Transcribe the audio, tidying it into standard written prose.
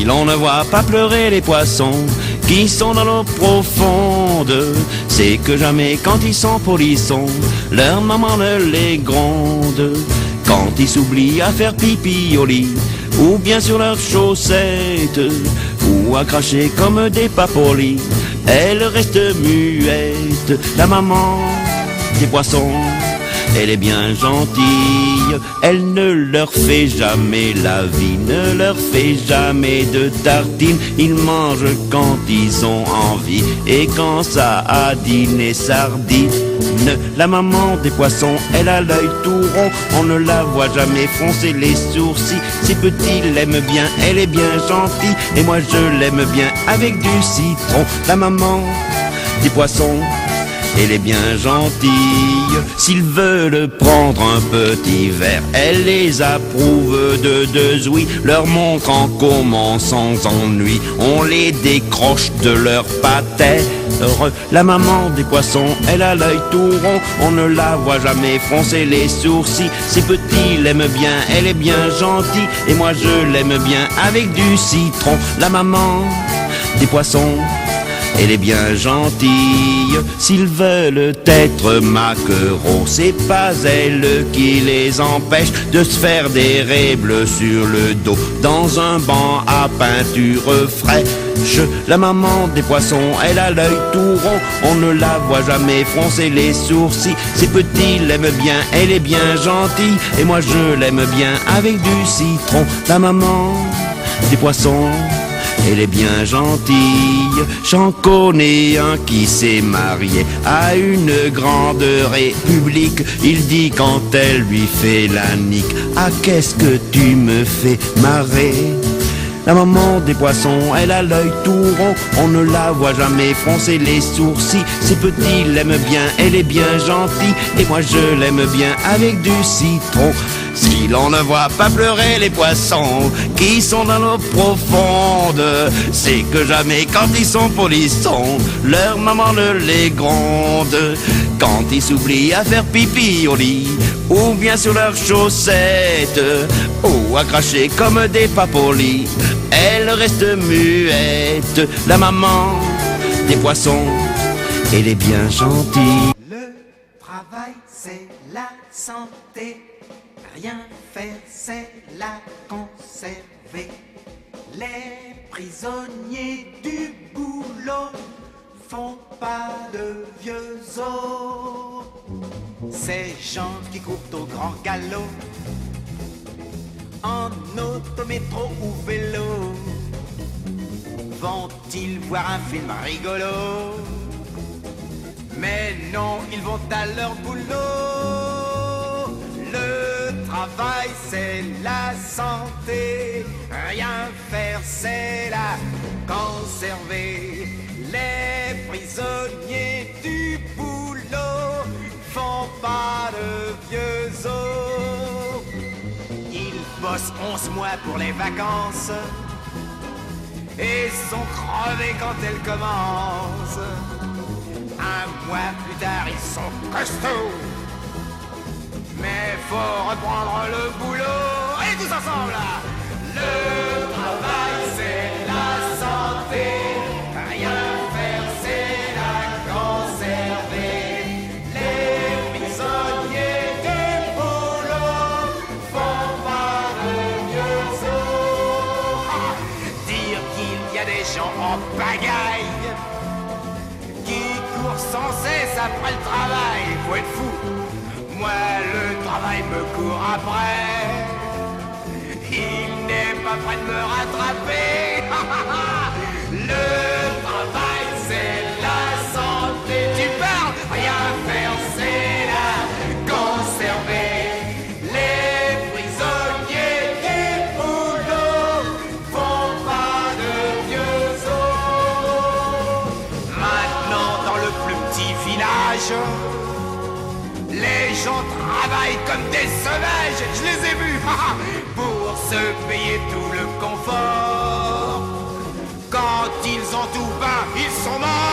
l'on ne voit pas pleurer les poissons qui sont dans l'eau profonde, c'est que jamais quand ils sont polissons, leur maman ne les gronde. Quand ils s'oublient à faire pipi au lit, ou bien sur leurs chaussettes, ou à cracher comme des papolis, elle reste muette. La maman des poissons, elle est bien gentille, elle ne leur fait jamais la vie, ne leur fait jamais de tartines. Ils mangent quand ils ont envie, et quand ça a dîné sardines. La maman des poissons, elle a l'œil tout rond, on ne la voit jamais froncer les sourcils. Ses petits l'aiment bien, elle est bien gentille, et moi je l'aime bien avec du citron. La maman des poissons, elle est bien gentille. S'ils veulent prendre un petit verre, elle les approuve de deux ouïes, leur montrant comment sans ennui on les décroche de leur patère. La maman des poissons, elle a l'œil tout rond, on ne la voit jamais froncer les sourcils. Ses petits l'aiment bien, elle est bien gentille, et moi je l'aime bien avec du citron. La maman des poissons, elle est bien gentille. S'ils veulent être maquereaux, c'est pas elle qui les empêche de se faire des raies bleues sur le dos dans un banc à peinture fraîche. La maman des poissons, elle a l'œil tout rond, on ne la voit jamais froncer les sourcils. Ses petits l'aiment bien, elle est bien gentille, et moi je l'aime bien avec du citron. La maman des poissons, elle est bien gentille. J'en connais un qui s'est marié à une grande république. Il dit quand elle lui fait la nique: ah, qu'est-ce que tu me fais marrer. La maman des poissons, elle a l'œil tout rond, on ne la voit jamais froncer les sourcils. Ses petits l'aiment bien, elle est bien gentille, et moi je l'aime bien avec du citron. Si l'on ne voit pas pleurer les poissons qui sont dans l'eau profonde, c'est que jamais quand ils sont polissons, leur maman ne les gronde. Quand ils s'oublient à faire pipi au lit, ou bien sur leurs chaussettes, ou à cracher comme des papolis, elle reste muette. La maman des poissons, elle est bien gentille. Le travail c'est la santé, rien faire c'est la conserver. Les prisonniers du boulot font pas de vieux os. Ces gens qui courent au grand galop, en auto, métro ou vélo, vont-ils voir un film rigolo? Mais non, ils vont à leur boulot. Le travail c'est la santé, rien faire c'est la conserver. Les prisonniers du boulot font pas de vieux os. Ils bossent 11 mois pour les vacances et sont crevés quand elles commencent. Un mois plus tard, ils sont costauds, mais faut reprendre le boulot. Et tous ensemble là. Le travail c'est la santé, rien faire c'est la conserver. Les prisonniers du boulot font pas de vieux os. Dire qu'il y a des gens en pagaille qui courent sans cesse après le travail, faut être fou. Moi le travail me court après, il n'est pas prêt de me rattraper. Le travail c'est la santé, tu parles, rien faire c'est la conserver. Les prisonniers du boulot font pas de vieux os. Maintenant dans le plus petit village, les gens travaillent comme des sauvages, je les ai vus, pour se payer tout le confort. Quand ils ont tout peint, ils sont morts.